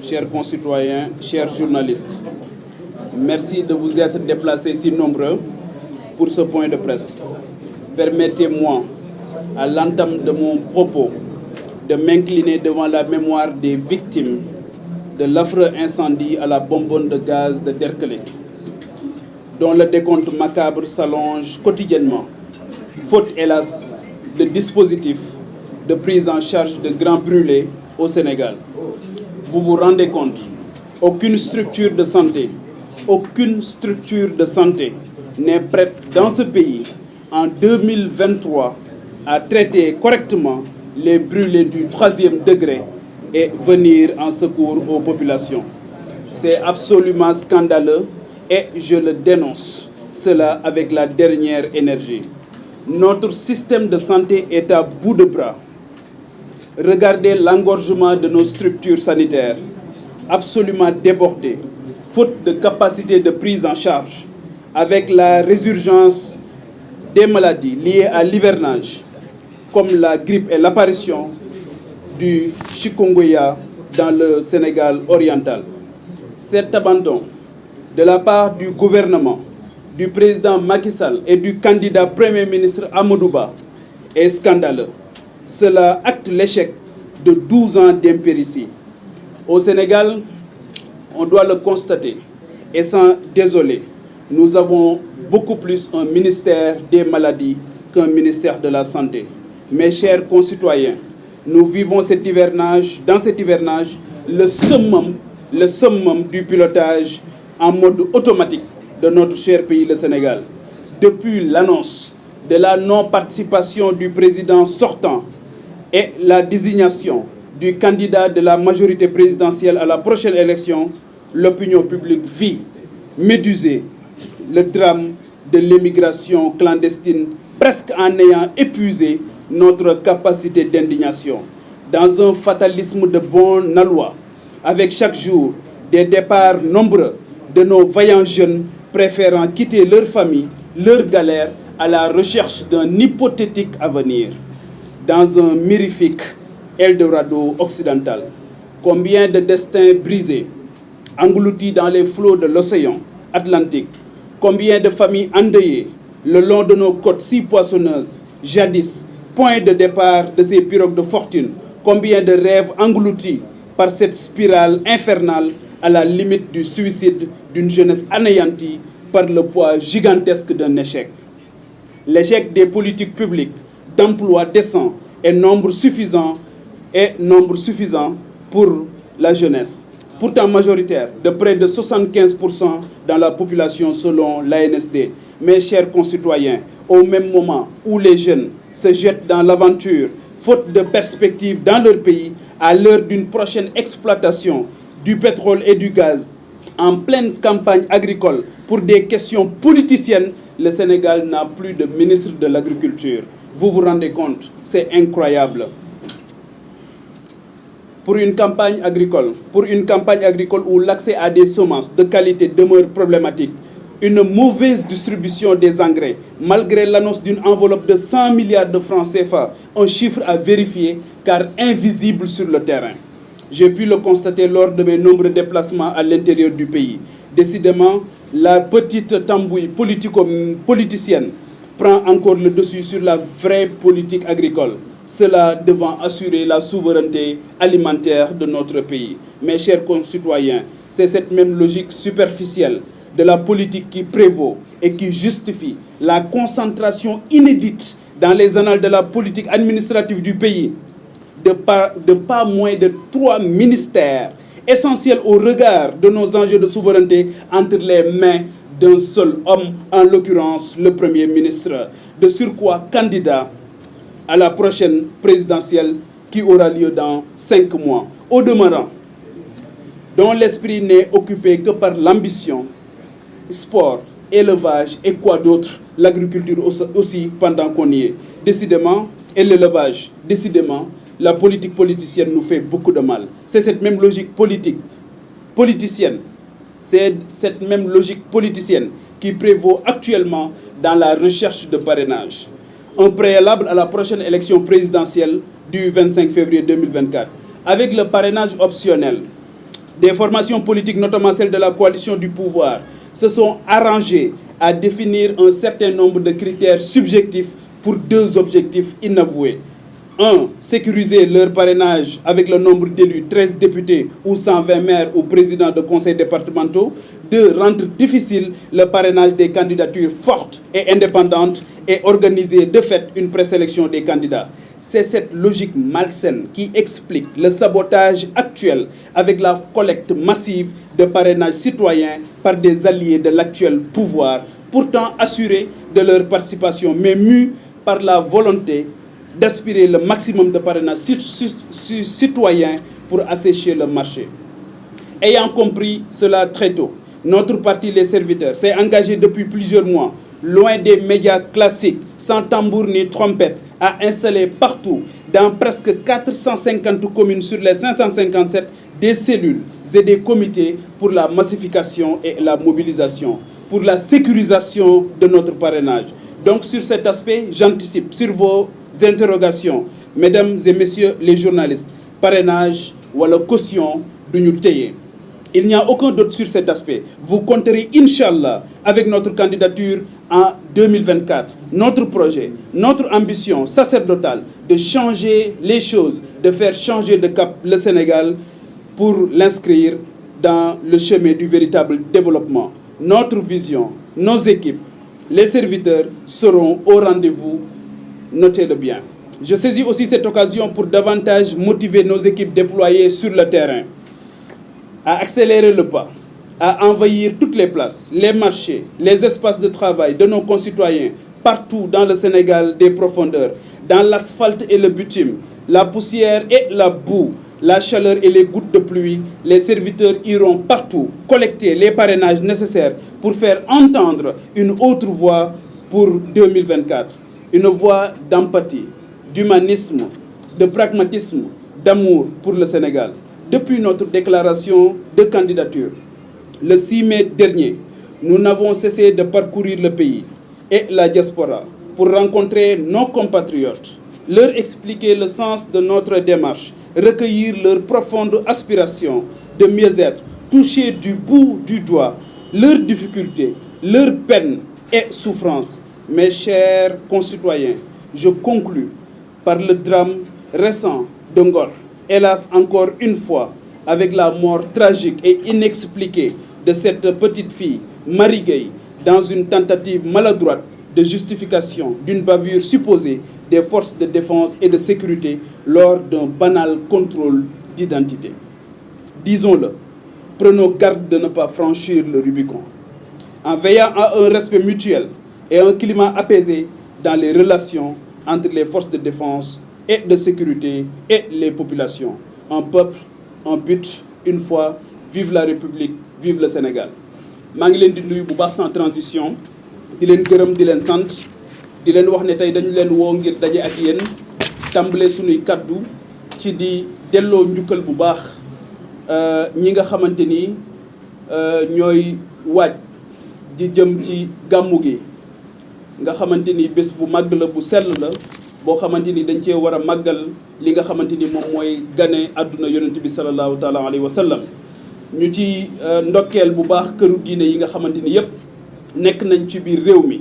chers concitoyens, chers journalistes. Merci de vous être déplacés si nombreux pour ce point de presse. Permettez-moi, à l'entame de mon propos, de m'incliner devant la mémoire des victimes de l'affreux incendie à la bonbonne de gaz de Derklé, dont le décompte macabre s'allonge quotidiennement, faute hélas de dispositifs de prise en charge de grands brûlés au Sénégal. Vous vous rendez compte, aucune structure de santé n'est prête dans ce pays en 2023 à traiter correctement les brûlés du 3e degré et venir en secours aux populations. C'est absolument scandaleux et je le dénonce, cela avec la dernière énergie. Notre système de santé est à bout de bras. Regardez l'engorgement de nos structures sanitaires, absolument débordées, faute de capacité de prise en charge, avec la résurgence des maladies liées à l'hivernage, comme la grippe et l'apparition du chikungunya dans le Sénégal oriental. Cet abandon de la part du gouvernement, du président Macky Sall et du candidat Premier ministre Amadou Ba est scandaleux. Cela acte l'échec de 12 ans d'impéritie. Au Sénégal, on doit le constater et s'en désoler. Nous avons beaucoup plus un ministère des maladies qu'un ministère de la Santé. Mes chers concitoyens, nous vivons dans cet hivernage le summum du pilotage en mode automatique de notre cher pays, le Sénégal. Depuis l'annonce de la non-participation du président sortant et la désignation du candidat de la majorité présidentielle à la prochaine élection, l'opinion publique vit médusée le drame de l'émigration clandestine, presque en ayant épuisé notre capacité d'indignation. Dans un fatalisme de bon aloi, avec chaque jour des départs nombreux de nos vaillants jeunes préférant quitter leur famille, leur galère, à la recherche d'un hypothétique avenir. Dans un mirifique Eldorado occidental, combien de destins brisés, engloutis dans les flots de l'océan Atlantique, combien de familles endeuillées le long de nos côtes si poissonneuses, jadis point de départ de ces pirogues de fortune, combien de rêves engloutis par cette spirale infernale à la limite du suicide d'une jeunesse anéantie par le poids gigantesque d'un échec. L'échec des politiques publiques d'emploi décent et nombre suffisant pour la jeunesse, pourtant majoritaire, de près de 75% dans la population selon l'ANSD. Mes chers concitoyens, au même moment où les jeunes se jettent dans l'aventure, faute de perspectives dans leur pays, à l'heure d'une prochaine exploitation du pétrole et du gaz, en pleine campagne agricole pour des questions politiciennes, le Sénégal n'a plus de ministre de l'Agriculture. Vous vous rendez compte? C'est incroyable. Pour une campagne agricole où l'accès à des semences de qualité demeure problématique, une mauvaise distribution des engrais, malgré l'annonce d'une enveloppe de 100 milliards de francs CFA, un chiffre à vérifier car invisible sur le terrain. J'ai pu le constater lors de mes nombreux déplacements à l'intérieur du pays. Décidément, la petite tambouille politicienne prend encore le dessus sur la vraie politique agricole. Cela devant assurer la souveraineté alimentaire de notre pays. Mes chers concitoyens, c'est cette même logique superficielle de la politique qui prévaut et qui justifie la concentration inédite dans les annales de la politique administrative du pays de pas moins de 3 ministères essentiels au regard de nos enjeux de souveraineté entre les mains d'un seul homme, en l'occurrence le Premier ministre, de surcroît candidat à la prochaine présidentielle qui aura lieu dans 5 mois. Au demeurant, dont l'esprit n'est occupé que par l'ambition, sport, élevage et quoi d'autre, l'agriculture aussi pendant qu'on y est. Décidément, et l'élevage, décidément, la politique politicienne nous fait beaucoup de mal. C'est cette même logique politicienne qui prévaut actuellement dans la recherche de parrainage. Un préalable à la prochaine élection présidentielle du 25 février 2024. Avec le parrainage optionnel, Des formations politiques, notamment celles de la coalition du pouvoir, se sont arrangées à définir un certain nombre de critères subjectifs pour deux objectifs inavoués. 1. Sécuriser leur parrainage avec le nombre d'élus, 13 députés ou 120 maires ou présidents de conseils départementaux. 2. Rendre difficile le parrainage des candidatures fortes et indépendantes et organiser de fait une présélection des candidats. C'est cette logique malsaine qui explique le sabotage actuel avec la collecte massive de parrainage citoyen par des alliés de l'actuel pouvoir, pourtant assurés de leur participation, mais mus par la volonté d'aspirer le maximum de parrainage citoyen pour assécher le marché. Ayant compris cela très tôt, notre parti Les Serviteurs s'est engagé depuis plusieurs mois, loin des médias classiques, sans tambour ni trompette, à installer partout, dans presque 450 communes sur les 557, des cellules et des comités pour la massification et la mobilisation, pour la sécurisation de notre parrainage. Donc sur cet aspect, j'anticipe sur vos interrogations, mesdames et messieurs les journalistes, parrainage ou la caution d'Union Teye. Il n'y a aucun doute sur cet aspect. Vous compterez, Inch'Allah, avec notre candidature en 2024. Notre projet, notre ambition sacerdotale de changer les choses, de faire changer de cap le Sénégal pour l'inscrire dans le chemin du véritable développement. Notre vision, nos équipes, les serviteurs seront au rendez-vous, notez-le bien. Je saisis aussi cette occasion pour davantage motiver nos équipes déployées sur le terrain à accélérer le pas, à envahir toutes les places, les marchés, les espaces de travail de nos concitoyens, partout dans le Sénégal des profondeurs, dans l'asphalte et le bitume, la poussière et la boue, la chaleur et les gouttes de pluie. Les serviteurs iront partout collecter les parrainages nécessaires pour faire entendre une autre voix pour 2024. Une voix d'empathie, d'humanisme, de pragmatisme, d'amour pour le Sénégal. Depuis notre déclaration de candidature, le 6 mai dernier, nous n'avons cessé de parcourir le pays et la diaspora pour rencontrer nos compatriotes, leur expliquer le sens de notre démarche, recueillir leurs profondes aspirations de mieux-être, toucher du bout du doigt leurs difficultés, leurs peines et souffrances. Mes chers concitoyens, je conclus par le drame récent de Ngor. Hélas, encore une fois, avec la mort tragique et inexpliquée de cette petite fille, Marie Gueye, dans une tentative maladroite de justification d'une bavure supposée des forces de défense et de sécurité lors d'un banal contrôle d'identité. Disons-le, prenons garde de ne pas franchir le Rubicon, en veillant à un respect mutuel et un climat apaisé dans les relations entre les forces de défense et de sécurité et les populations. Un peuple, un but, une foi, vive la République, vive le Sénégal. maa ngi leen di nuyu bu baax sans transition di leen gërëm di leen sant di leen wax ne tey dañu leen woo ngir daje ak yéen tàmbale sunuy kaddu ci di delloo njukkal bu baax ñi nga xamante ni ñooy waaj di jëm ci gàmmu gi nga xamante ni bés bu màgg la bu sell la boo xamante ni dañ cee war a màggal li nga xamante ni moom mooy gane àdduna yonent bi sallallahu taala alayhi wa sallam ñu ci ndokkeel bu baax këru diine yi nga xamante ni yëpp nekk nañ ci biir réew mi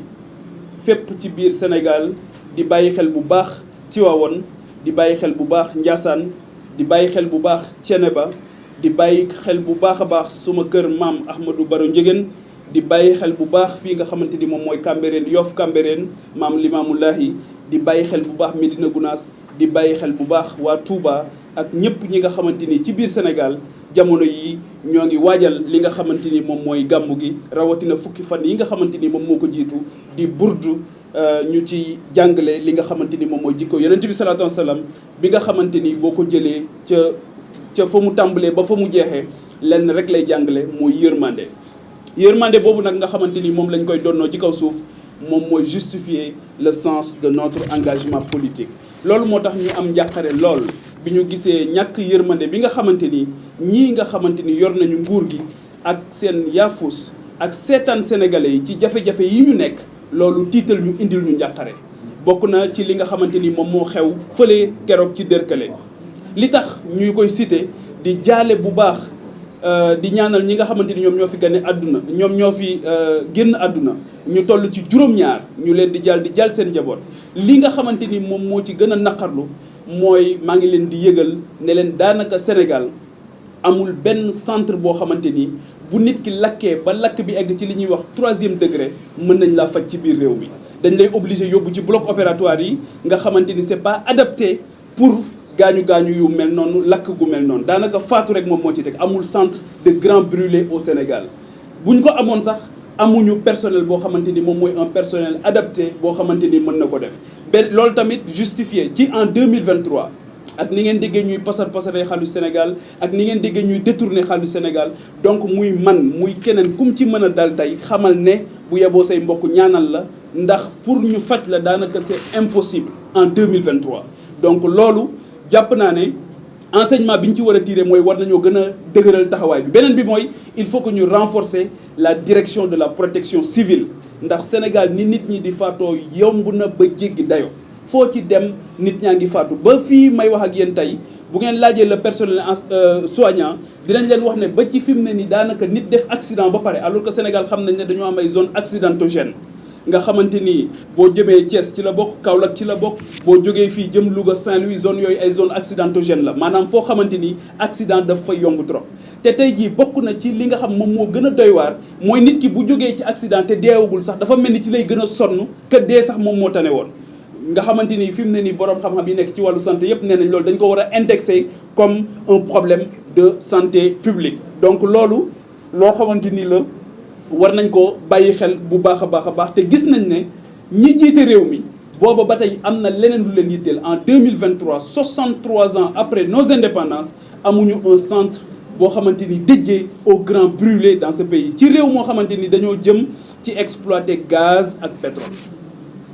fépp ci biir Sénégal di bàyyi xel bu baax Tivaouane di bàyyi xel bu baax Ndiassane di bàyyi xel bu baax Thiénaba di bàyyi xel bu baax a baax suma kër maam Ahmadou Baro Ndiéguène di bàyyi xel bu baax fii nga xamante ni moom mooy Cambérène Yoff Cambérène maam Limamoulahi di bàyyi xel bu baax Médina Gounass di bàyyi xel bu baax waa Touba ak ñëpp ñi nga xamante ni ci biir Sénégal jamono yi ñoo ngi waajal li nga xamante ni moom mooy gàmmu gi rawatina fukki fan yi nga xamante ni moom moo ko jiitu di burdu ñu ci jàngale li nga xamante ni moom mooy jikko yonent bi salaatu wa salaam bi nga xamante ni boo ko jëlee ca fa mu tàmbalee ba fa mu jeexee lenn rek lay jàngale mooy yërmande boobu nag nga xamante ni moom lañ koy donnoo ci kaw suuf moom mooy justifier le sens de notre engagement politique. loolu moo tax ñu am njàqare lool bi ñu gisee ñàkk yërmande bi nga xamante ni ñii nga xamante ni yor nañu nguur gi ak seen yaafus ak seetaan sénégalais yi ci jafe-jafe yi ñu nekk loolu tiital ñu indil ñu njàqare bokk na ci li nga xamante ni moom moo xew fële keroog ci Derklé li tax ñuy koy cité di jaale bu baax di ñaanal ñi nga xamante ni ñoom ñoo fi gane àdduna ñoom ñoo fi génn àdduna ñu toll ci juróom-ñaar ñu leen di jàll seen njaboot. li nga xamante ni moom moo ci gën a naqarlu mooy maa ngi leen di yëgal ne leen daanaka Sénégal amul benn centre boo xamante ni bu nit ki lakkee ba lakk bi egg ci li ñuy wax 3e degré mën nañ laa faj ci biir réew mi. dañ lay obligé yóbbu ci bloc opératoire yi nga xamante ni c'est pas adapté pour gaañu yu mel noonu lakk gu mel noonu daanaka faatu rek moom moo ci teg amul centre de grands brûlés au Sénégal buñ ko amoon sax amuñu personnel boo xamante ni moom mooy un personnel adapté boo xamante ni mën na ko def. benn loolu tamit justifié ci en 2023 ak ni ngeen déggee ñuy pasaree xaalis Sénégal ak ni ngeen déggee ñuy détourner xaalis Sénégal donc muy man muy keneen kum ci mën a dal tey xamal ne bu yeboo say mbokk ñaanal la ndax pour ñu faj la daanaka c'est impossible en 2023 donc loolu. jàpp naa ne enseignement bi ñu ci war a tirer mooy war nañoo gën a dëgëral taxawaay bi beneen bi mooy il faut que ñu renforcer la direction de la protection civile ndax Sénégal ni nit ñi di faatoo yomb na ba jéggi dayo foo ci dem nit ñaa ngi faatu ba fii may wax ak yéen tey bu ngeen laajee le personnel soignant dinañ leen wax ne ba ci fi mu ne ni daanaka nit def accident ba pare alors que Sénégal xam nañ ne dañoo am ay zone accidentogène nga xamante ni boo jëmee Thiès ci la bokk Kaolack ci la bokk boo jógee fii jëm Louga Saint-Louis zone yooyu ay zone accidentogène la maanaam foo xamante ni accident daf fay yomb trop. te tey jii bokk na ci li nga xam moom moo gën a doy waar mooy nit ki bu jógee ci accident te deewagul sax dafa mel ni ci lay gën a sonn que dee sax moom moo tane woon. nga xamante ni fi mu ne nii borom xam-xam yi nekk ci wàllu santé yëpp nee nañ loolu dañ ko war a indexer comme un problème de santé publique donc loolu loo xamante ni la. war nañ ko bàyyi xel bu baax a baax te gis nañ ne ñi jiite réew mi booba ba tey am na leneen lu leen yitteel en 2023 63 ans après nos indépendances amuñu un centre boo xamante ni dédié aux grands brûlés dans ce pays ci réew moo xamante ni dañoo jëm ci exploiter gaz ak pétrole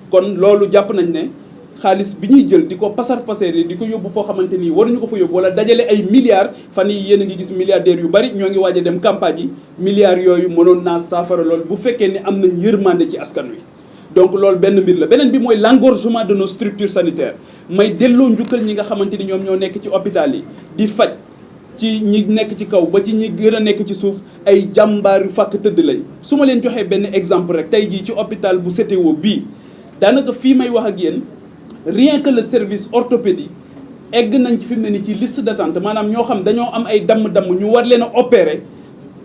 kon loolu jàpp nañ ne xaalis bi ñuy jël di ko passer di ko yóbbu foo xamante ni waruñu ko fa yóbbu wala dajale ay milliards fan yi yéen a ngi gis milliardaires yu bari ñoo ngi waaj a dem campagne yi milliards yooyu mënoon naa saafara lool bu fekkee ne am nañ yërmande ci askan wi. donc loolu benn mbir la beneen bi mooy l'engorgement de nos structures sanitaires may delloo njukkal ñi nga xamante ni ñoom ñoo nekk ci hôpital yi di faj ci ñi nekk ci kaw ba ci ñi gën a nekk ci suuf ay jàmbaar yu fàkk tëdd lañ su ma leen joxee benn exemple rek tey jii ci hôpital bu CTO bii daanaka fii may wax ak yéen. rien que le service orthopédie egg nañ ci fi mu ne ni ci liste d'attente maanaam ñoo xam dañoo am ay damm-damm ñu war leen a opérer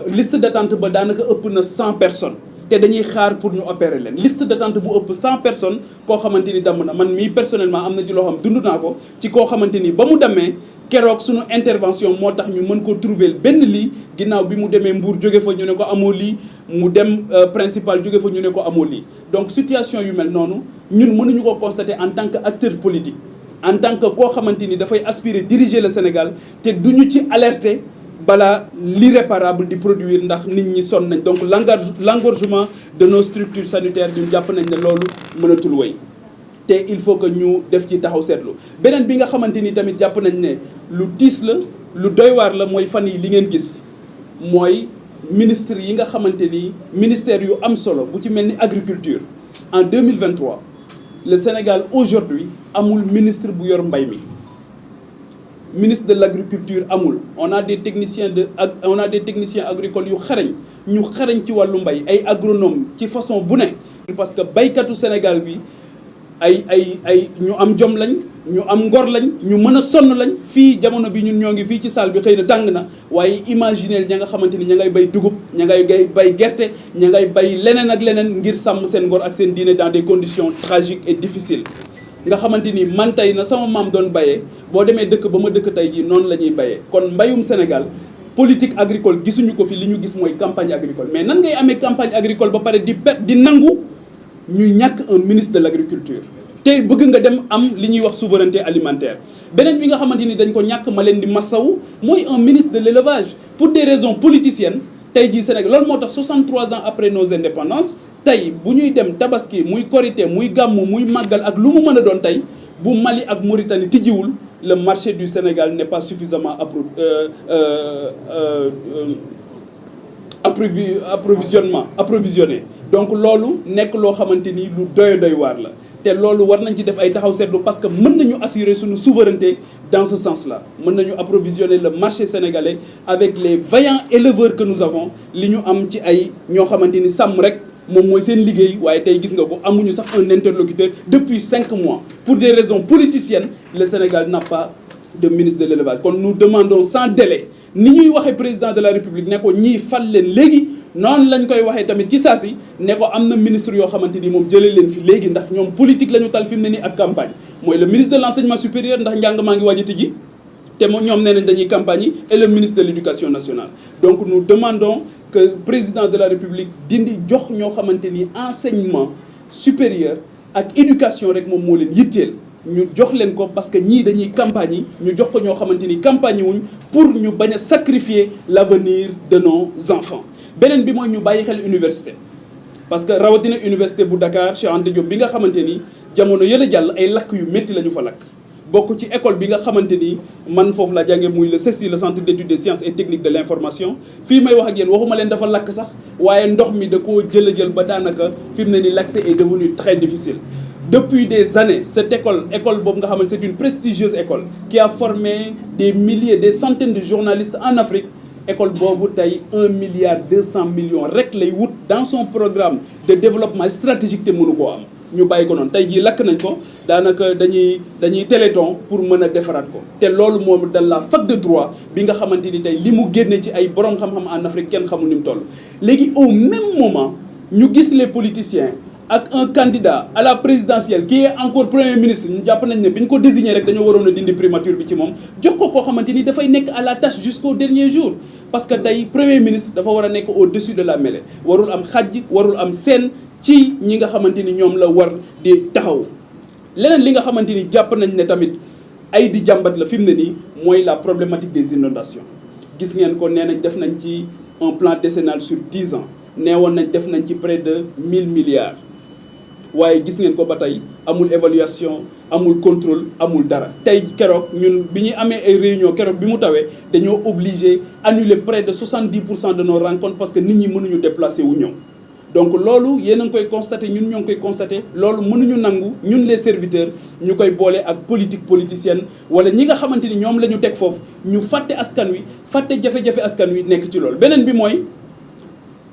liste d'attente ba daanaka ëpp na 100 personnes te dañuy xaar pour ñu opérer leen liste d'attente bu ëpp 100 personnes koo xamante ni damm na man mii personnellement am na ci loo xam dund naa ko ci koo xamante ni ba mu demee keroog suñu intervention moo tax ñu mën ko trouver benn lii ginnaaw bi mu demee Mbour jóge fa ñu ne ko amoo lii mu dem principal jóge fa ñu ne ko amoo lii donc situation yu mel noonu ñun mënuñu ko constater en tant que acteur politique en tant que koo xamante ni dafay aspirer diriger le Sénégal te duñu ci alerter balaa l'irréparable di produire ndax nit ñi sonn nañ donc l'engorgement de nos structures sanitaires ñun jàpp nañ ne loolu mënatul wéy te il faut que ñu def ci taxaw seetlu beneen bi nga xamante ni tamit jàpp nañ ne lu tiis la lu doy waar la mooy fan yi li ngeen gis mooy ministre yi nga xamante ni ministère yu am solo bu ci mel ni agriculture en 2023 le Sénégal aujourd'hui amul ministre bu yor mbay mi ministre de l'agriculture amul on a des techniciens agricoles yu xarañ ci wàllu mbay ay agronomes ci façon bu ne parce que baykatu Sénégal bi ay ñu am jom lañ ñu am ngor lañ ñu mën a sonn lañ fii jamono bi ñun ñoo ngi fii ci salle bi xëy na tàng na waaye imaginer ña nga xamante ni ña ngay bay dugub ña ngay bay gerte ña ngay bay leneen ak leneen ngir sàmm seen ngor ak seen diine dans des conditions tragiques et difficiles nga xamante ni man tey na sama maam doon bayee boo demee dëkk ba ma dëkk tey jii noonu la ñuy bayee kon mbayum Sénégal politique agricole gisuñu ko fi li ñu gis mooy campagne agricole mais nan ngay amee campagne agricole ba pare di nangu ñuy ñàkk un ministre de l'agriculture te bëgg nga dem am li ñuy wax souveraineté alimentaire beneen bi nga xamante ni dañ ko ñàkk ma leen di massawu mooy un ministre de l'élevage pour des raisons politiciennes tey jii Sénégal loolu moo tax 63 ans après nos indépendances tey bu ñuy dem tabaski muy korité muy gàmmu muy màggal ak lu mu mën a doon tey bu Mali ak Mauritanie tijjiwul le marché du Sénégal n'est pas suffisamment approvisionné donc loolu nekk loo xamante ni lu doy waar la te loolu war nañ ci def ay taxaw seetlu parce que mën nañu assurer suñu souveraineté dans ce sens-là. Nous pouvons approvisionner le marché sénégalais avec les vaillants éleveurs que nous avons. Li ñu am ci ay ñoo xamanteni sam rek mom moy seen liggéey waye tay gis nga ko amuñu sax un interlocuteur depuis 5 mois. Pour des raisons politiciennes, le Sénégal n'a pas de ministre de l'élevage. Kon nous demandons sans délai ni ñuy waxe président de la République ne ko ñi fal leen légui non lañ koy waxee tamit ci saa si ne ko am na ministre yoo xamante ni moom jëlee leen fi léegi ndax ñoom politique la ñu tal fi mu ne nii ak campagne mooy le ministre de l'enseignement supérieur ndax njàng maa ngi waaj a tijji te moom ñoom nee nañ dañuy campagne yi et le ministre de l'éducation nationale. Donc nous demandons que le président de la République dindi jox ñoo xamante ni enseignement supérieur ak éducation rek moom moo leen yitteel ñu jox leen ko parce que ñii dañuy campagne yi ñu jox ko ñoo xamante ni campagne wuñ pour ñu bañ a sacrifier l'avenir de nos enfants. Benen bi mooy ñu bàyyi xel université parce que rawatina université bu Dakar Cheikh Anta Diop bi nga xamante ni jamono yële jàll ay lakk yu métti la ñu fa lakk bokk ci école bi nga xamante ni man foofu la jànge muy le CESTI le centre d'études des sciences et techniques de l'information fii may wax ak yéen waxuma leen dafa lakk sax waaye ndox mi da koo jël ba daanaka fi mu ne ni l'accès est devenu très difficile. Depuis des années cette école boobu nga xamante c'est une prestigieuse école qui a formé des milliers des centaines de journalistes en Afrique. École boobu tey 1,2 milliard rek lay wut dans son programme de développement stratégique te mënu koo am ñu bàyyi ko noonu tey jii lakk nañ ko daanaka dañuy téléthon pour mën a defaraat ko te loolu moom dans la fac de droit bi nga xamante ni tey li mu génne ci ay borom xam-xam en Afrique kenn xamul ni mu toll. léegi au même moment ñu gis les politiciens ak un candidat à la présidentielle qui est encore premier ministre ñu jàpp nañ ne bi ñu ko désigné rek dañoo waroon a dindi primature bi ci moom jox ko koo xamante ni dafay nekk à la tâche jusqu'au dernier jour. Parce que tey premier ministre dafa war a nekk au-dessus de la mêlée warul am xajj warul am seen ci ñi nga xamante ni ñoom la war di taxaw leneen li nga xamante ni jàpp nañ ne tamit ay di jàmbat la fi mu ne nii mooy la problématique des inondations gis ngeen ko nee nañ def nañ ci un plan décennal sur 10 ans nee woon nañ def nañ ci près de 1000 milliards waaye gis ngeen ko ba tey amul évaluation amul contrôle amul dara tey keroog ñun bi ñuy amee ay réunion keroog bi mu tawee dañoo obligé annuler près de 70% de nos rencontres parce que nit ñi mënuñu déplacer wu ñëw donc loolu yéen a ngi koy constater ñun ñoo ngi koy constater loolu mënuñu nangu ñun les serviteurs ñu koy boole ak politique politicienne wala ñi nga xamante ni ñoom la ñu teg foofu ñu fàtte askan wi fàtte jafe-jafe askan wi nekk ci loolu beneen bi mooy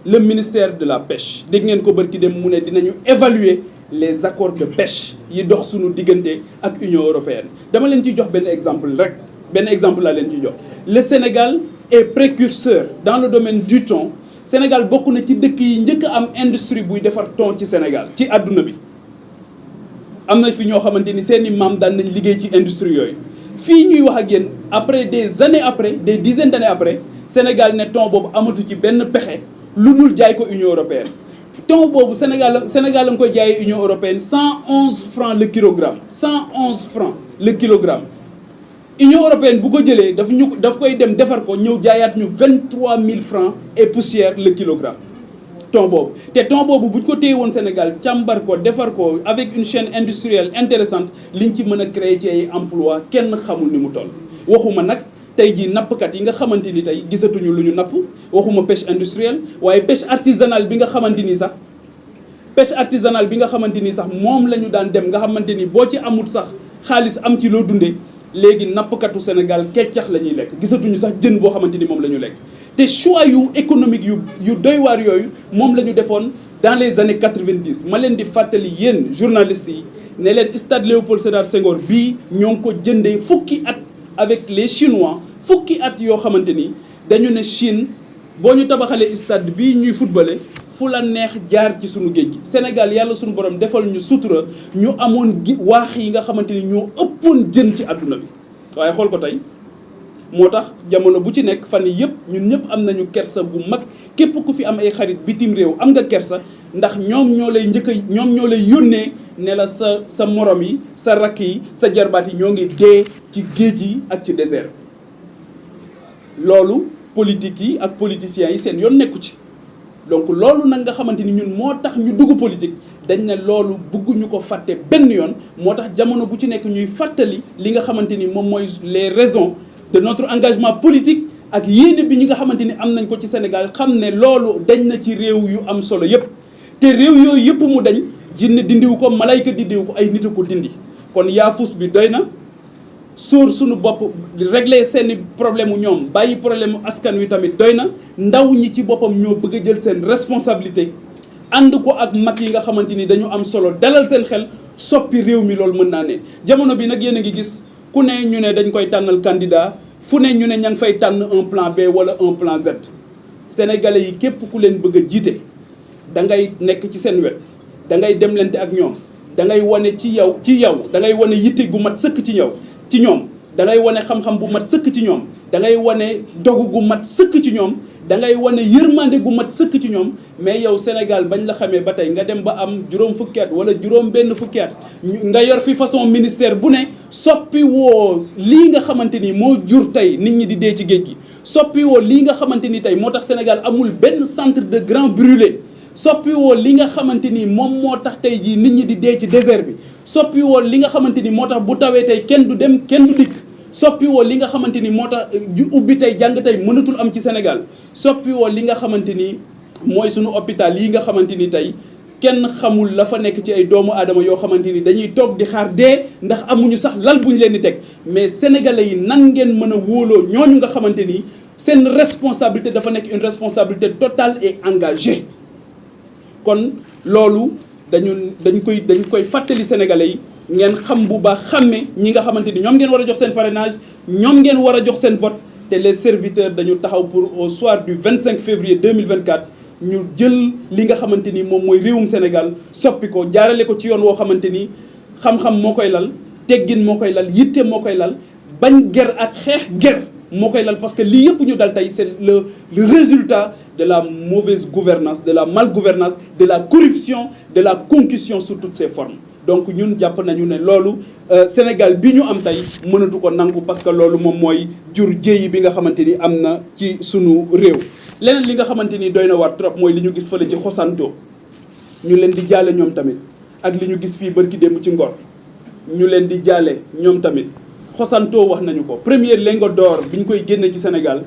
le ministère de la pêche dégg ngeen ko barki dem mu ne dinañu évaluer les accords de pêche yi dox suñu diggante ak Union européenne dama leen ciy jox benn exemple rek benn exemple laa leen ciy jox le Sénégal est précurseur dans le domaine du thon Sénégal bokk na ci dëkk yi njëkk a am industrie buy defar thon ci Sénégal ci àdduna bi am na fi ñoo xamante ni seeni maam daan nañ liggéey ci industrie yooyu fii ñuy wax ak yéen après des années après des dizaines d'années après Sénégal ne thon boobu amatu ci benn pexe lu dul jaay ko Union européenne thon boobu Sénégal la nga koy jaayee Union européenne 111 francs le kilogramme 111 francs le kilogramme Union européenne bu ko jëlee daf koy dem defar ko ñëw jaayaat ñu 23 000 francs et poussière le kilogramme thon boobu te thon boobu bu ñu ko téye woon Sénégal càmbar ko defar ko avec une chaîne industrielle intéressante liñ ci mën a créer ci ay emploi kenn xamul ni mu toll waxuma nag tey jii nappkat yi nga xamante ni tey gisatuñu lu ñu napp waxuma pêche industrielle waaye pêche artisanale bi nga xamante ni sax moom la ñu daan dem nga xamante ni boo ci amul sax xaalis am ci loo dundee léegi nappkatu Sénégal keccax la ñuy lekk gisatuñu sax jën boo xamante ni moom la ñu lekk te choix yu économique yu doy waar yooyu moom la ñu defoon dans les années 90 ma leen di fàttali yéen journalistes yi ne leen stade Léopold Sédar Senghor bii ñoo ngi ko jëndee fukki at avec les Chinois fukki at yoo xamante ni dañu ne Chine boo ñu tabaxalee stade bii ñuy footballé fu la neex jaar ci suñu géej gi Sénégal yàlla suñu borom defal ñu sutura ñu amoon waax yi nga xamante ni ñoo ëppoon jën ci àdduna bi waaye xool ko tey moo tax jamono bu ci nekk fan yii yëpp ñun ñëpp am nañu kersa bu mag képp ku fi am ay xarit bitim réew am nga kersa ndax ñoom ñoo lay yónnee ne la sa morom yi sa rakk yi sa jarbaat yi ñoo ngi dee ci géej yi ak ci désert loolu politique yi ak politiciens yi seen yoon nekku ci donc loolu nag nga xamante ni ñun moo tax ñu dugg politique dañ ne loolu bëgguñu ko fàtte benn yoon moo tax jamono bu ci nekk ñuy fàttali li nga xamante ni moom mooy les raisons de notre engagement politique ak yéene bi ñi nga xamante ni am nañ ko ci Sénégal xam ne loolu dañ na ci réew yu am solo yépp te réew yooyu yëpp mu dañ jinne dindiwu ko malayka dindiwu ko ay nit a ko dindi kon yaafus bi doy na sóor suñu bopp régler seeni problème u ñoom bàyyi problème askan wi tamit doy na ndaw ñi ci boppam ñoo bëgg a jël seen responsabilité ànd ko ak mag yi nga xamante ni dañu am solo dalal seen xel soppi réew mi loolu mën naa ne jamono bi nag yéen a ngi gis ku ne ñu ne dañ koy tànnal candidat fu ne ñu ne ña ngi fay tànn un plan B wala un plan Z sénégalais yi képp ku leen bëgg a jiite da ngay nekk ci seen wet da ngay demlante ak ñoom da ngay wane ci yow da ngay wane yitte gu mat sëkk ci ñoom da ngay wane xam-xam bu mat sëkk ci ñoom da ngay wane dogu gu mat sëkk ci ñoom da ngay wane yërmande gu mat sëkk ci ñoom mais yow Sénégal bañ la xamee ba tey nga dem ba am juróom fukki at wala juróom benn fukki at nga yor fi façon ministère bu ne soppi woo lii nga xamante ni moo jur tey nit ñi di dee ci géej gi soppi woo lii nga xamante ni tey moo tax Sénégal amul benn centre de grand brûlé soppi woo li nga xamante ni moom moo tax tey jii nit ñi di dee ci désert bi soppi woo li nga xamante ni moo tax bu tawee tey kenn du dem kenn du dikk soppi woo li nga xamante ni moo tax ubbi tey jàng tey mënatul am ci Sénégal soppi woo li nga xamante ni mooy sunu hôpital yi nga xamante ni tey kenn xamul la fa nekk ci ay doomu aadama yoo xamante ni dañuy toog di xaar dee ndax amuñu sax lal bu ñu leen di teg mais sénégalais yi nan ngeen mën a wóoloo ñooñu nga xamante ni seen responsabilité dafa nekk une responsabilité totale et engagée kon loolu dañ koy fàttali sénégalais yi ngeen xam bu baax xàmme ñi nga xamante ni ñoom ngeen war a jox seen parrainage ñoom ngeen war a jox seen vote te les serviteurs dañu taxaw pour au soir du 25 février 2024 ñu jël li nga xamante ni moom mooy réewum Sénégal soppi ko jaarale ko ci yoon woo xamante ni xam-xam moo koy lal teggin moo koy lal yitte moo koy lal bañ ger ak xeex ger moo koy lal parce que lii yëpp ñu dal tey c'est le résultat de la mauvaise gouvernance de la malgouvernance de la corruption de la concussion sous toutes ses formes donc ñun jàpp nañu ne loolu Sénégal bi ñu am tey mënatu ko nangu parce que loolu moom mooy jur jéeyi bi nga xamante ni am na ci sunu réew leneen li nga xamante ni doy na war trop mooy li ñu gis fële ci Xosanto ñu leen di jaale ñoom tamit ak li ñu gis fii bërki démb ci Ngor ñu leen di jaale ñoom tamit Xosanto wax nañu ko première lingot d'or bi ñu koy génne ci Sénégal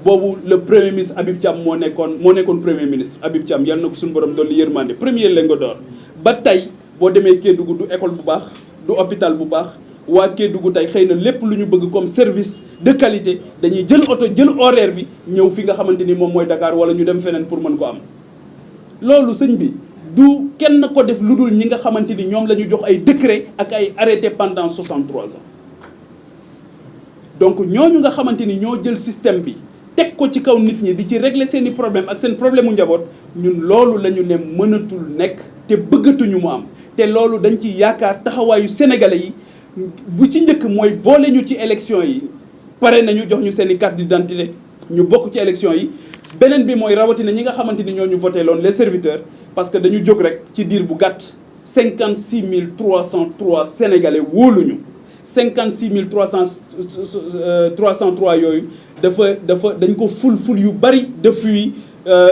boobu le premier ministre Habib Thiam moo nekkoon premier ministre Habib Thiam yàlla na ko suñu borom dolli yërmande première lingot d'or ba tey boo demee Kédougou du école bu baax du hôpital bu baax waa Kédougou tey xëy na lépp lu ñu bëgg comme service de qualité dañuy jël oto jël horaire bi ñëw fi nga xamante ni moom mooy Dakar wala ñu dem feneen pour mën ko am loolu sëñ bi du kenn ko def lu dul ñi nga xamante ni ñoom la ñu jox ay décret ak ay arrêté pendant 63 ans donc ñooñu nga xamante ni ñoo jël système bi teg ko ci kaw nit ñi di ci régler seen i problème ak seen problème mu njaboot ñun loolu la ñu ne mënatul nekk te bëggatuñu mu am te loolu dañ ci yaakaar taxawaayu sénégalais yi bu ci njëkk mooy boole ñu ci élection yi pare nañu jox ñu seen i carte d'identité ñu bokk ci élection yi beneen bi mooy rawatina ñi nga xamante ni ñoo ñu voté loon les serviteurs parce que dañu jóg rek ci diir bu gàtt 56 303 sénégalais wóoluñu 56 303 yooyu dañ ko ful yu bari depuis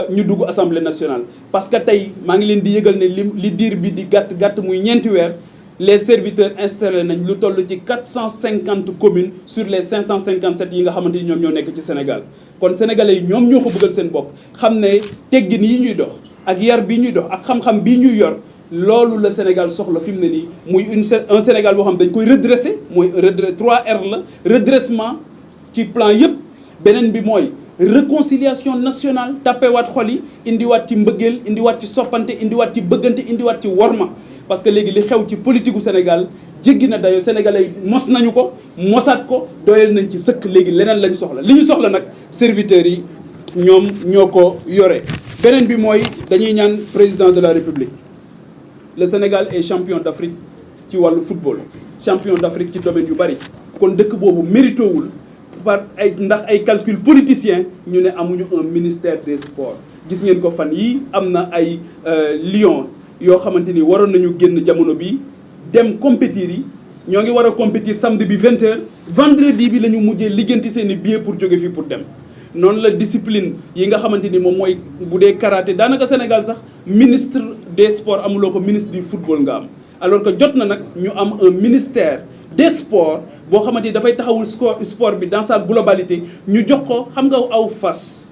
ñu dugg assemblée nationale parce que tey maa ngi leen di yëgal ne li diir bi di gàtt muy ñeenti weer les serviteurs installé nañ lu toll ci 450 communes sur les 557 yi nga xamante ni ñoom ñoo nekk ci Sénégal kon sénégalais yi ñoom ñoo ko bëggal seen bopp xam ne teggin yi ñuy dox ak yar bi ñuy dox ak xam-xam bii ñuy yor loolu la Sénégal soxla fi mu ne nii muy un Sénégal boo xam dañ koy redresser mooy 3R la redressement ci plan yëpp beneen bi mooy réconciliation nationale tappewaat xol yi indiwaat ci mbëggeel indiwaat ci soppante indiwaat ci bëggante indiwaat ci worma parce que léegi li xew ci politique gu Sénégal jéggi na dayo sénégalais yi mos nañu ko mosaat ko doyal nañ ci sëkk léegi leneen lañ soxla li ñu soxla nag serviteurs yi ñoom ñoo ko yore beneen bi mooy dañuy ñaan président de la République le Sénégal est champion d'Afrique ci wàllu football champion d'Afrique ci domaine yu bari kon dëkk boobu méritowul par ndax ay calcul politicien ñu ne amuñu un ministère des sports gis ngeen ko fan yi am na ay lion yoo xamante ni waroon nañu génn jamono bi dem compétir yi ñoo ngi war a compétir samedi bi 20h vendredi bi la ñu mujjee lijjanti seen i billet pour jóge fii pour dem noonu la discipline yi nga xamante ni moom mooy bu dee karaté daanaka Sénégal sax ministre des sports amuloo ko ministre du football nga am alors que jot na nag ñu am un ministère des sports boo xamante ni dafay taxawul sport bi dans sa globalité ñu jox ko xam nga aw fas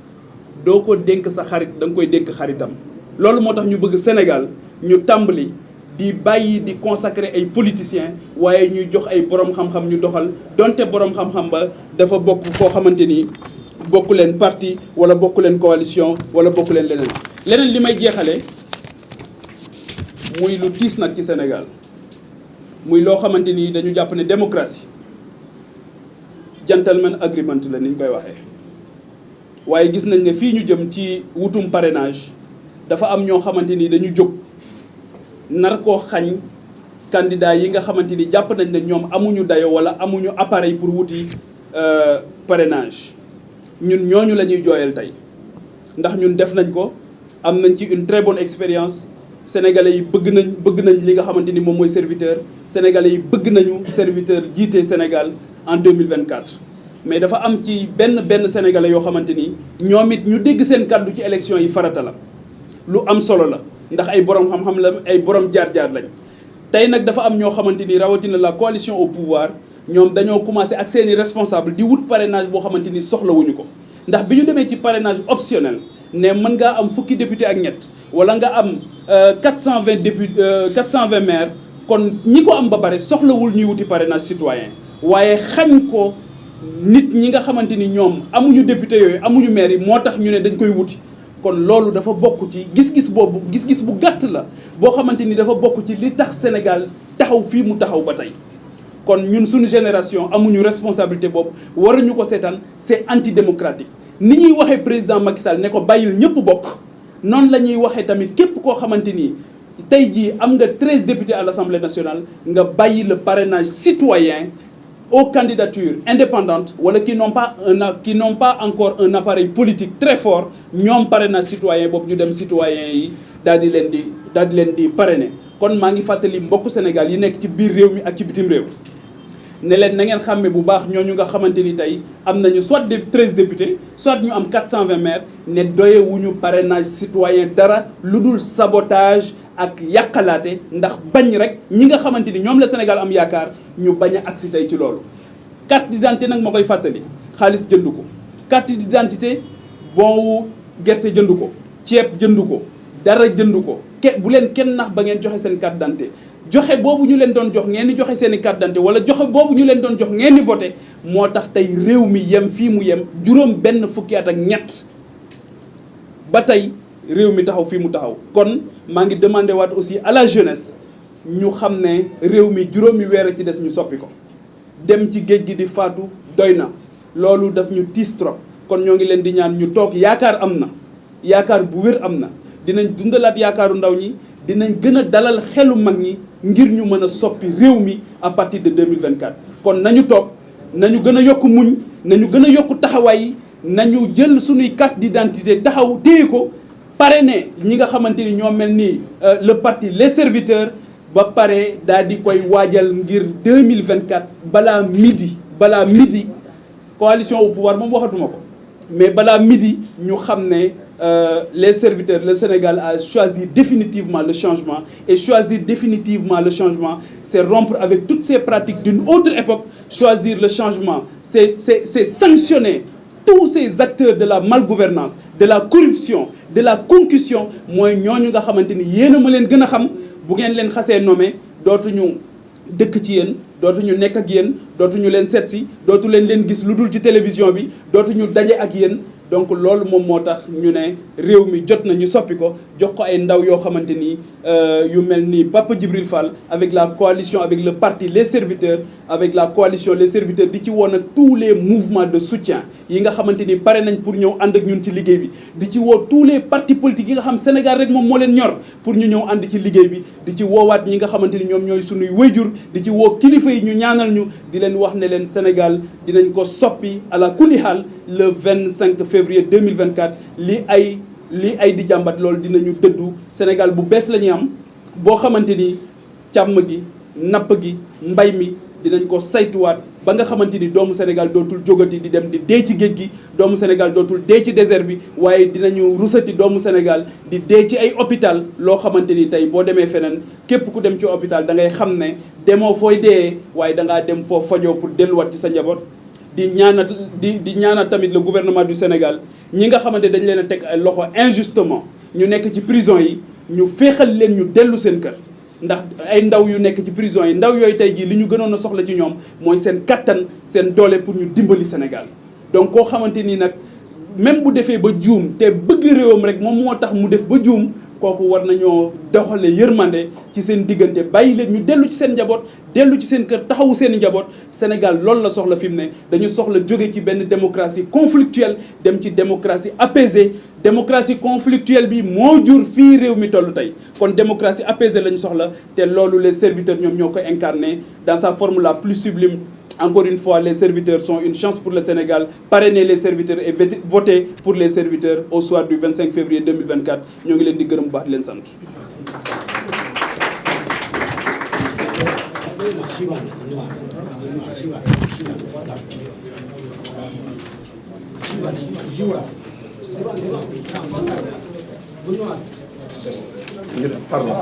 doo ko dénk sa xarit da nga koy dénk xaritam loolu moo tax ñu bëgg Sénégal ñu tàmbali di bàyyi di consacrer ay politiciens waaye ñuy jox ay borom xam-xam ñu doxal donte borom xam-xam ba dafa bokk koo xamante ni bokku leen parti wala bokku leen coalition wala bokku leen leneen li may jeexale muy lu tiis nag ci Sénégal muy loo xamante ni dañu jàpp ne démocratie gentleman agreement la ni ñu koy waxee waaye gis nañ ne fii ñu jëm ci wutum parrainage dafa am ñoo xamante ni dañu jóg nar koo xañ candidat yi nga xamante ni jàpp nañ ne ñoom amuñu dayo wala amuñu appareil pour wuti parrainage ñun ñooñu la ñuy jooyal tey ndax ñun def nañ ko am nañ ci une très bonne expérience sénégalais yi bëgg nañ li nga xamante ni moom mooy serviteur sénégalais yi bëgg nañu serviteur jiite Sénégal en 2024 mais dafa am ci benn sénégalais yoo xamante ni ñoom it ñu dégg seen kàddu ci élection yi farata la lu am solo la ndax ay borom xam-xam la ay borom jaar-jaar lañ tey nag dafa am ñoo xamante ni rawatina la coalition au pouvoir ñoom dañoo commencé ak seeni responsable di wut parrainage boo xamante ni soxlawuñu ko ndax bi ñu demee ci parrainage optionnel ne mën ngaa am fukki député ak ñett wala nga am 420 député 420 maires kon ñi ko am ba pare soxlawul ñuy wuti parrainage citoyen waaye xañ ko nit ñi nga xamante ni ñoom amuñu député yooyu amuñu maire yi moo tax ñu ne dañ koy wuti kon loolu dafa bokk ci gis-gis boobu gis-gis bu gàtt la boo xamante ni dafa bokk ci li tax Sénégal taxaw fii mu taxaw ba tey kon ñun suñu génération amuñu responsabilité boobu waruñu ko seetaan c'est antidémocratique ni ñuy waxee président Macky Sall ne ko bàyyil ñëpp bokk noonu la ñuy waxee tamit képp koo xamante ni tey jii am nga 13 députés à l'Assemblée nationale nga bàyyi le parrainage citoyen aux candidatures indépendantes wala qui n'ont pas encore un appareil politique très fort ñoom parrainage citoyen boobu ñu dem citoyens yi daal di leen di parrainer kon maa ngi fàttali mbokku Sénégal yi nekk ci biir réew mi ak ci bitim réew ne leen na ngeen xàmme bu baax ñooñu nga xamante ni tey am nañu soit des 13 députés soit ñu am 420 maires ne doyewuñu parrainage citoyen dara lu dul sabotage ak yàqalaate ndax bañ rek ñi nga xamante ni ñoom la Sénégal am yaakaar ñu bañ a agsi tey ci loolu. carte d'identité nag moo koy fàttali xaalis jënd ko carte d'identité bon gerte jënd ko ceeb jënd ko dara jënd ko bu leen kenn nax ba ngeen joxe seen carte d'identité joxe boobu ñu leen doon jox ngeen di joxe seen i carte d'identité wala joxe boobu ñu leen doon jox ngeen di voté moo tax tey réew mi yem fii mu yem juróom benn fukki at ak ñett ba tey réew mi taxaw fii mu taxaw kon maa ngi demandé waat aussi à la jeunesse ñu xam ne réew mi juróomi weer ci des ñu soppi ko dem ci géej gi di faatu doy na loolu daf ñu tiis trop kon ñoo ngi leen di ñaan ñu toog yaakaar am na yaakaar bu wér am na dinañ dundalaat yaakaaru ndaw ñi dinañ gën a dalal xelu mag ñi ngir ñu mën a soppi réew mi à partir de 2024 kon nañu toog nañu gën a yokk muñ nañu gën a yokk taxawaay yi nañu jël suñuy carte d'identité taxaw téye ko parrainer ñi nga xamante ni ñoo mel ni le parti les serviteurs ba pare daal di koy waajal ngir 2024 balaa midi coalition au pouvoir moom waxatuma ko mais balaa midi ñu xam ne les serviteurs le Sénégal a choisi définitivement le changement et choisir définitivement le changement c'est rompre avec toutes ces pratiques d'une autre époque. Choisir le changement c'est sanctionner tous ces acteurs de la malgouvernance de la corruption de la concussion mooy ñooñu nga xamante ni yéen a ma leen gën a xam bu ngeen leen xasee nommé dootuñu dëkk ci yéen dootuñu nekk ak yéen dootuñu leen seet si dootu leen gis lu dul ci télévision bi dootuñu daje ak yéen donc loolu moom moo tax ñu ne réew mi jot na ñu soppi ko jox ko ay ndaw yoo xamante ni yu mel ni Papa Djibril Fall avec la coalition avec le parti les serviteurs avec la coalition les serviteurs di ci woon ak tous les mouvements de soutien yi nga xamante ni pare nañ pour ñëw ànd ak ñun ci liggéey bi di ci woo tous les partis politiques yi nga xam Sénégal rek moom moo leen ñor pour ñu ñëw ànd ci liggéey bi di ci woowaat ñi nga xamante ni ñoom ñooy suñuy wayjur di ci woo kilifa yi ñu ñaanal ñu di leen wax ne leen Sénégal dinañ ko soppi à la kulli haal le 25 février 2024 li ay di jàmbat loolu dinañu dëddu Sénégal bu bees la ñuy am boo xamante ni càmm gi napp gi mbay mi dinañ ko saytuwaat ba nga xamante ni doomu Sénégal dootul jógati di dem di dee ci géej gi doomu Sénégal dootul dee ci désert bi waaye dinañu rusati doomu Sénégal di dee ci ay hôpital loo xamante ni tey boo demee feneen képp ku dem ci hôpital da ngay xam ne demoo fooy dee waaye da ngaa dem foo fajoo pour delluwaat ci sa njaboot. di ñaanal tamit le gouvernement du Sénégal ñi nga xamante dañ leen a teg ay loxo injustement ñu nekk ci prison yi ñu féexal leen ñu dellu seen kër ndax ay ndaw yu nekk ci prison yi ndaw yooyu tey jii li ñu gënoon a soxla ci ñoom mooy seen kattan seen doole pour ñu dimbali Sénégal donc koo xamante ni nag même bu defee ba juum te bëgg réewam rek moom moo tax mu def ba juum kooku war nañoo doxale yërmande ci seen diggante bàyyi leen ñu dellu ci seen njaboot dellu ci seen kër taxawu seen njaboot Sénégal loolu la soxla fi mu ne dañu soxla jóge ci benn démocratie conflictuelle dem ci démocratie apaisée démocratie conflictuelle bi moo jur fii réew mi toll tey kon démocratie apaisée lañu soxla te loolu les serviteurs ñoom ñoo ko incarné dans sa forme la plus sublime. Encore une fois, les serviteurs sont une chance pour le Sénégal. Parrainer les serviteurs et voter pour les serviteurs au soir du 25 février 2024. Nous allons vous remercier. Pardon.